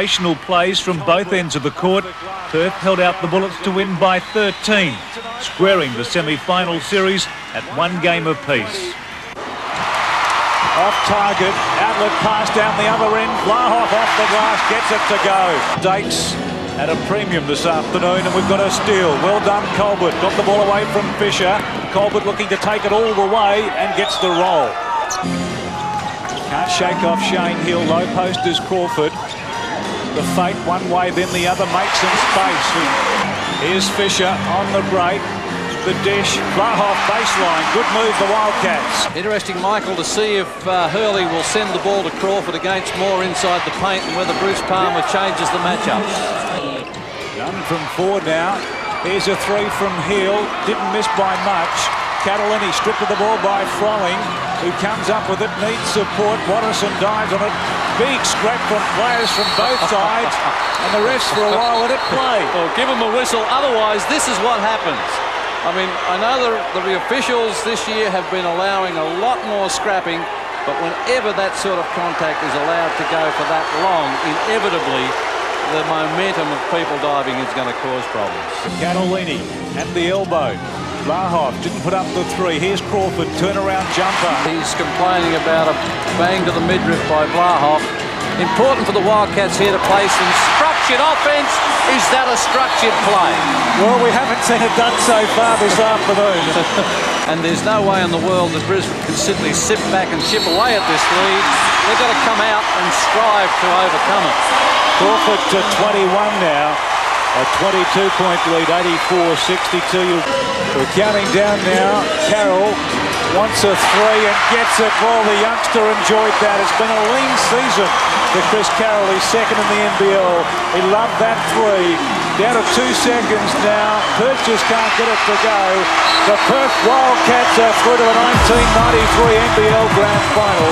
Sensational plays from both ends of the court. Perth held out the Bullets to win by 13, squaring the semi-final series at 1 game apiece. Off target, outlet pass down the other end. Blahoff off the glass, gets it to go. Dates at a premium this afternoon, and we've got a steal. Well done, Colbert. Got the ball away from Fisher. Colbert looking to take it all the way and gets the roll. Can't shake off Shane Hill. Low post is Crawford. The fate one way, then the other, makes some space. Here's Fisher on the break. The dish, Blahoff baseline. Good move, the Wildcats. Interesting, Michael, to see if Hurley will send the ball to Crawford against Moore inside the paint and whether Bruce Palmer changes the matchup. None from 4 now. Here's a 3 from Hill. Didn't miss by much. Catalini stripped of the ball by Frolling, who comes up with it, needs support. Watterson dives on it. Big scrap from players from both sides, and the refs for a while let it play. Well, give them a whistle, otherwise this is what happens. I mean, I know the officials this year have been allowing a lot more scrapping, but whenever that sort of contact is allowed to go for that long, inevitably the momentum of people diving is going to cause problems. Catalini at the elbow. Blahoff didn't put up the 3. Here's Crawford, turnaround jumper. He's complaining about a bang to the midriff by Blahoff. Important for the Wildcats here to play some structured offence. Is that a structured play? Well, we haven't seen it done so far this afternoon. And there's no way in the world that Brisbane can simply sit back and chip away at this lead. They've got to come out and strive to overcome it. Crawford to 21 now. A 22-point lead, 84-62. We're counting down now. Carroll wants a 3 and gets it. Well, the youngster enjoyed that. It's been a lean season for Chris Carroll. He's second in the NBL. He loved that 3. Down to 2 seconds now. Perth just can't get it to go. The Perth Wildcats are through to the 1993 NBL Grand Final,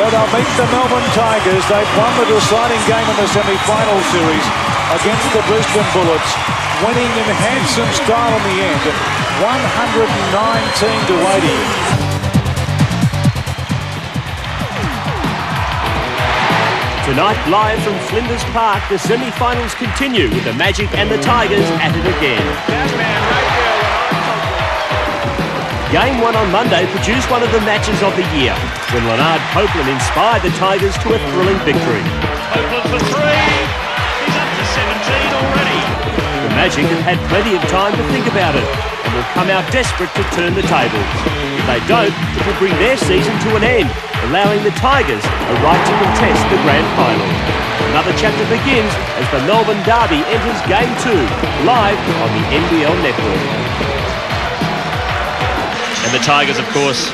where they'll meet the Melbourne Tigers. They've won the deciding game in the semi-final series against the Brisbane Bullets, winning in handsome style in the end, 119-80. Tonight, live from Flinders Park, the semi-finals continue with the Magic and the Tigers at it again. Game 1 on Monday produced one of the matches of the year, when Leonard Copeland inspired the Tigers to a thrilling victory. Copeland for 3. He's up to 17 already. The Magic have had plenty of time to think about it and will come out desperate to turn the tables. If they don't, it will bring their season to an end, allowing the Tigers a right to contest the grand final. Another chapter begins as the Melbourne Derby enters Game 2, live on the NBL network. And the Tigers, of course,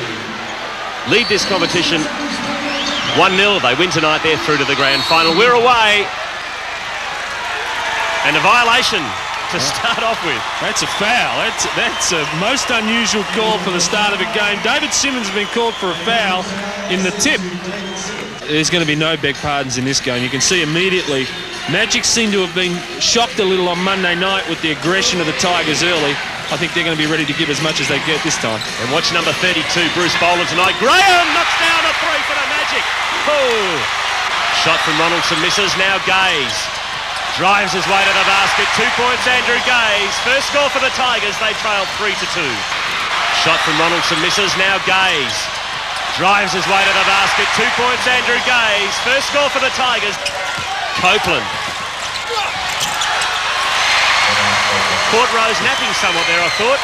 lead this competition 1-0. They win tonight, they're through to the grand final. We're away. And a violation to start off with. That's a foul. That's a most unusual call for the start of a game. David Simmons has been called for a foul in the tip. There's going to be no beg pardons in this game. You can see immediately Magic seem to have been shocked a little on Monday night with the aggression of the Tigers early. I think they're going to be ready to give as much as they get this time. And watch number 32, Bruce Boland tonight. Graham knocks down a 3 for the Magic. Oh! Shot from Ronaldson misses, now Gaze. Drives his way to the basket, 2 points, Andrew Gaze. First score for the Tigers, they trail 3-2. Shot from Ronaldson misses, now Gaze. Drives his way to the basket, 2 points, Andrew Gaze. First score for the Tigers. Copeland. Court Rose napping somewhat there, I thought.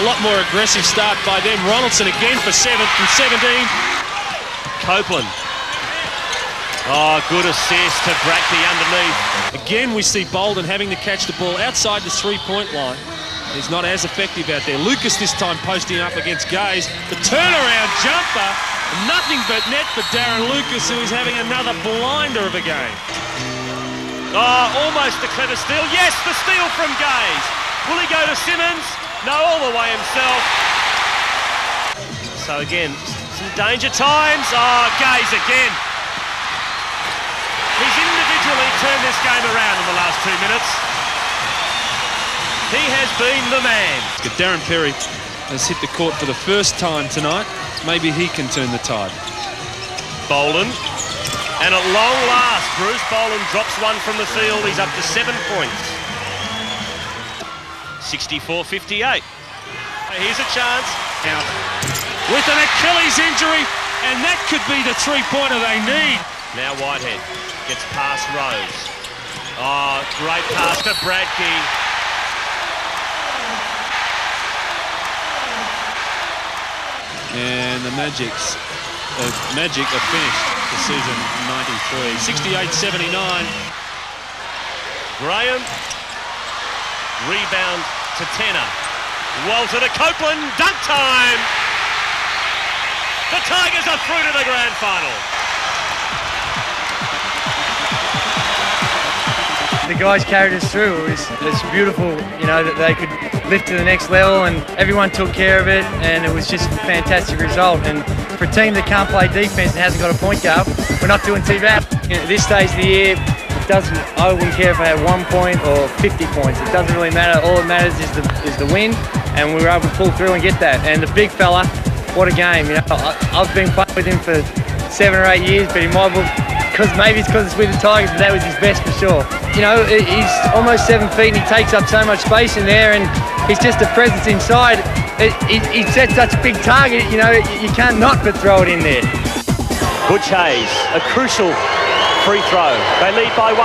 A lot more aggressive start by them. Ronaldson again for 7 from 17. Copeland. Oh, good assist to Brackley underneath. Again, we see Bolden having to catch the ball outside the 3-point line. He's not as effective out there. Lucas this time posting up against Gaze. The turnaround jumper. Nothing but net for Darren Lucas, who is having another blinder of a game. Oh, almost a clever steal. Yes, the steal from Gaze. Will he go to Simmons? No, all the way himself. So again, some danger times. Oh, Gaze again. He's individually turned this game around in the last 2 minutes. He has been the man. Darren Perry has hit the court for the first time tonight. Maybe he can turn the tide. Boland And at long last, Bruce Boland drops one from the field. He's up to 7 points. 64-58. Here's a chance. Now, with an Achilles injury, and that could be the three-pointer they need. Now Whitehead gets past Rose. Oh, great pass to Bradkey. And the Magic are finished for season 93. 68-79. Graham. Rebound to Tenner. Walter to Copeland. Dunk time. The Tigers are through to the grand final. The guys carried us through. It's beautiful, you know, that they could lift to the next level, and everyone took care of it, and it was just a fantastic result. And for a team that can't play defense and hasn't got a point guard, we're not doing too bad. At this stage of the year, I wouldn't care if I had 1 point or 50 points. It doesn't really matter. All that matters is the win, and we were able to pull through and get that. And the big fella, what a game! You know, I've been playing with him for 7 or 8 years, but in my book, maybe it's because it's with the Tigers, but that was his best for sure. You know, he's almost 7 feet and he takes up so much space in there, and he's just a presence inside. He sets such a big target, you know, you can't not but throw it in there. Butch Hayes, a crucial free throw. They lead by 1.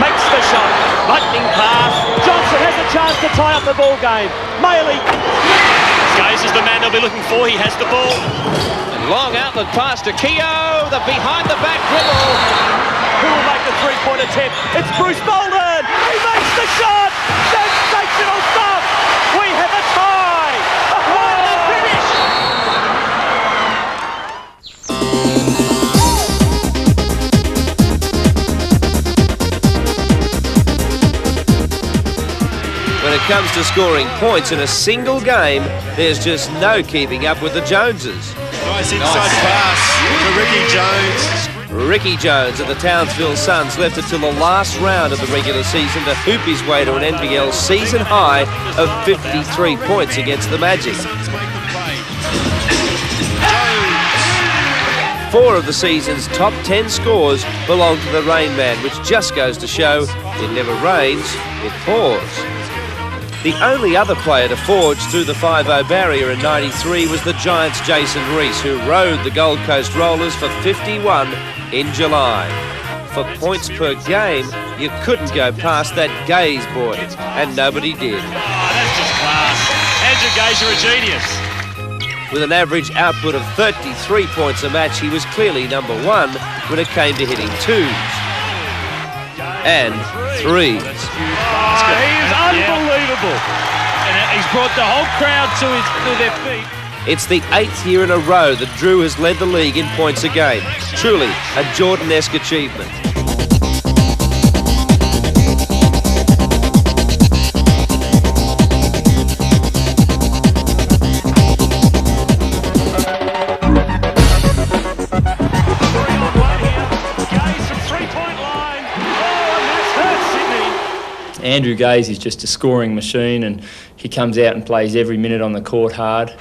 Makes the shot. Lightning pass. Johnson has a chance to tie up the ball game. Maley. Gaze is the man they'll be looking for. He has the ball. And long outlet pass to Keogh. The behind-the-back dribble. Who will make the three-point attempt? It's Bruce Boland. He makes the shot. Sensational stuff. We have a tie. What a finish. When it comes to scoring points in a single game, there's just no keeping up with the Joneses. Nice inside pass to Ricky Jones. Ricky Jones of the Townsville Suns left it till the last round of the regular season to hoop his way to an NBL season high of 53 points against the Magic. 4 of the season's top 10 scores belong to the Rain Man, which just goes to show it never rains, it pours. The only other player to forge through the 5-0 barrier in '93 was the Giants' Jason Reese, who rode the Gold Coast Rollers for 51 in July. For points per game, you couldn't go past that Gaze boy, and nobody did. Oh, that's just class. Andrew Gaze, you're a genius. With an average output of 33 points a match, he was clearly number 1 when it came to hitting 2s and 3s. Oh, he is unbelievable. And he's brought the whole crowd to their feet. It's the 8th year in a row that Drew has led the league in points a game. Truly a Jordan-esque achievement. Andrew Gaze is just a scoring machine, and he comes out and plays every minute on the court hard.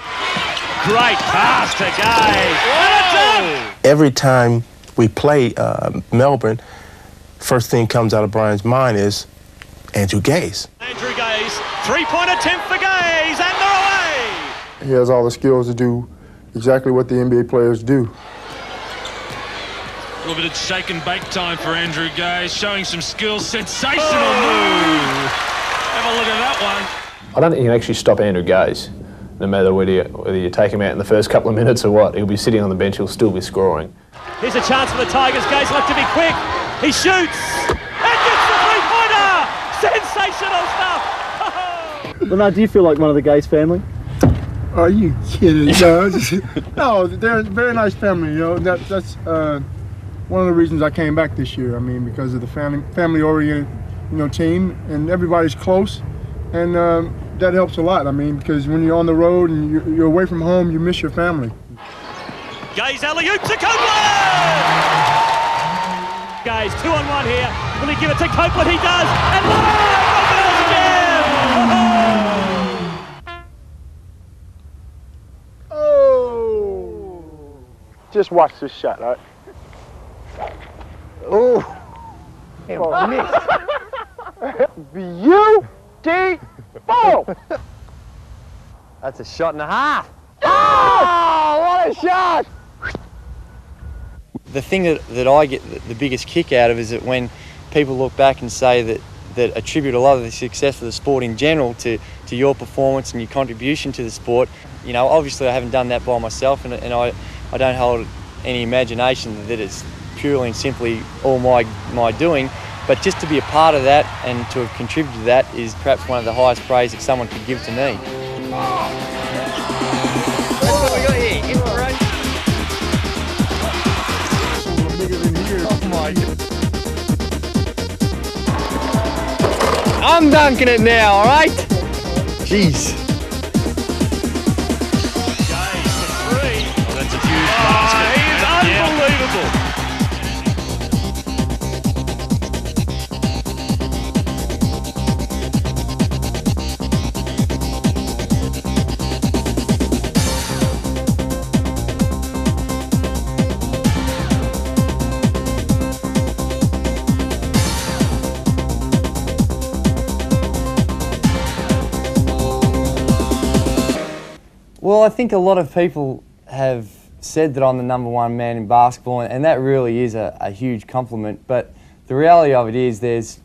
Great pass to Gaze. Every time we play Melbourne, first thing comes out of Brian's mind is Andrew Gaze. Andrew Gaze, 3-point attempt for Gaze, and they're away. He has all the skills to do exactly what the NBA players do. A little bit of shake and bake time for Andrew Gaze, showing some skills. Sensational move. Have a look at that one. I don't think you can actually stop Andrew Gaze, no matter whether you take him out in the first couple of minutes or what. He'll be sitting on the bench, he'll still be scoring. Here's a chance for the Tigers. Gaze left to be quick. He shoots and gets the three-pointer. Sensational stuff. Well, now, do you feel like one of the Gaze family? Are you kidding? No, they're a very nice family. You know, that's one of the reasons I came back this year. I mean, because of the family-oriented, team, and everybody's close, and that helps a lot. I mean, because when you're on the road and you're away from home, you miss your family. Gaze alley-oop to Copeland! Gaze 2-on-1 here. Will he give it to Copeland? He does. And Copeland again! Oh! Just watch this shot, all right? Oh, miss. Beautiful. That's a shot and a half. Oh, what a shot! The thing that I get the biggest kick out of is that when people look back and say that attribute a lot of the success of the sport in general to your performance and your contribution to the sport. You know, obviously I haven't done that by myself, and I don't hold any imagination that it's purely and simply all my doing. But just to be a part of that and to have contributed to that is perhaps one of the highest praise that someone could give to me. That's what we got here, inspiration. Oh my God. I'm dunking it now, all right? Jeez. Gaze for three. Oh, that's a huge basket. He is unbelievable. Well, I think a lot of people have said that I'm the #1 man in basketball, and that really is a huge compliment. But the reality of it is there's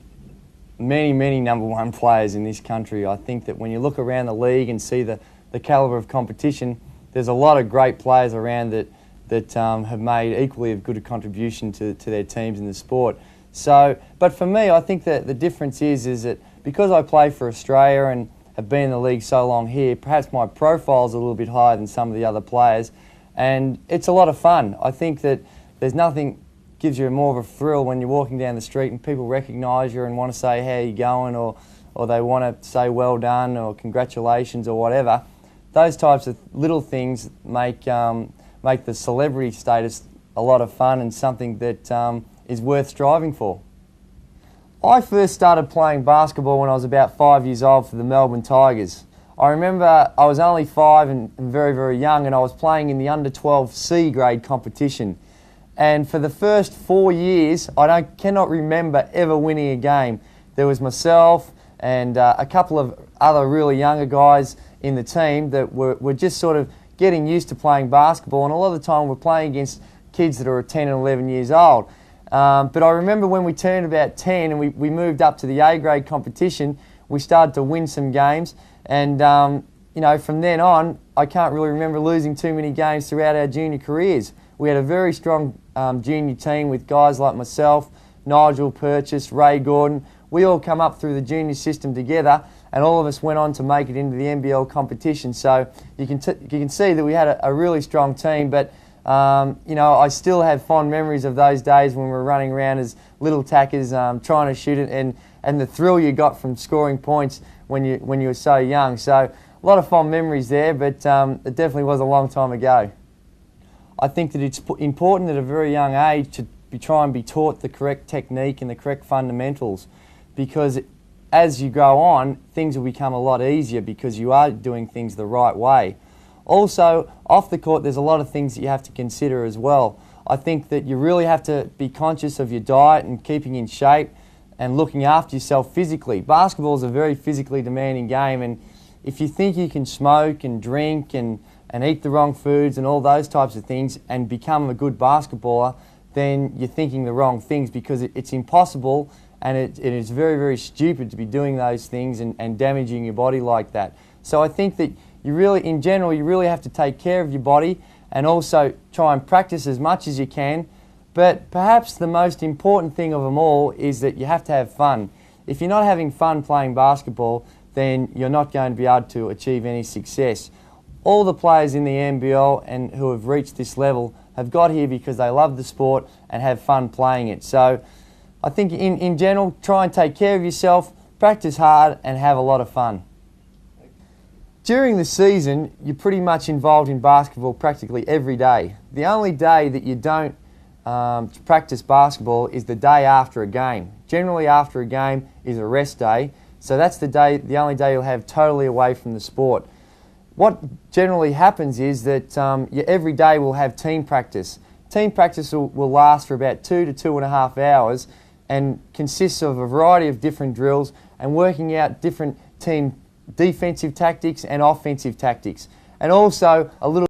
many #1 players in this country. I think that when you look around the league and see the calibre of competition, there's a lot of great players around that have made equally as good a contribution to their teams in the sport. So, but for me, I think that the difference is that because I play for Australia and have been in the league so long here, perhaps my profile's a little bit higher than some of the other players, and it's a lot of fun. I think that there's nothing gives you more of a thrill when you're walking down the street and people recognise you and want to say how you going, or they want to say well done or congratulations or whatever. Those types of little things make the celebrity status a lot of fun and something that is worth striving for. I first started playing basketball when I was about 5 years old for the Melbourne Tigers. I remember I was only 5 and very young, and I was playing in the under-12 C grade competition. And for the first 4 years, I cannot remember ever winning a game. There was myself and a couple of other really younger guys in the team that were just sort of getting used to playing basketball, and a lot of the time we're playing against kids that are 10 and 11 years old. But I remember when we turned about 10 and we moved up to the A grade competition, we started to win some games, and you know, from then on I can't really remember losing too many games throughout our junior careers. We had a very strong junior team with guys like myself, Nigel Purchase, Ray Gordon. We all come up through the junior system together, and all of us went on to make it into the NBL competition. So you can see that we had a really strong team. But you know, I still have fond memories of those days when we were running around as little tackers trying to shoot it, and the thrill you got from scoring points when you were so young. So a lot of fond memories there, but it definitely was a long time ago. I think that it's important at a very young age to try and be taught the correct technique and the correct fundamentals, because as you go on, things will become a lot easier because you are doing things the right way. Also, off the court, there's a lot of things that you have to consider as well. I think that you really have to be conscious of your diet and keeping in shape and looking after yourself physically. Basketball is a very physically demanding game, and if you think you can smoke and drink and eat the wrong foods and all those types of things and become a good basketballer, then you're thinking the wrong things, because it's impossible, and it is very stupid to be doing those things and damaging your body like that. So I think that you really, in general, you really have to take care of your body and also try and practice as much as you can. But perhaps the most important thing of them all is that you have to have fun. If you're not having fun playing basketball, then you're not going to be able to achieve any success. All the players in the NBL and who have reached this level have got here because they love the sport and have fun playing it. So I think in general, try and take care of yourself, practice hard and have a lot of fun. During the season, you're pretty much involved in basketball practically every day. The only day that you don't practice basketball is the day after a game. Generally after a game is a rest day, so that's the only day you'll have totally away from the sport. What generally happens is that every day we'll have team practice, Team practice will last for about 2 to 2.5 hours and consists of a variety of different drills and working out different team defensive tactics and offensive tactics, and also a little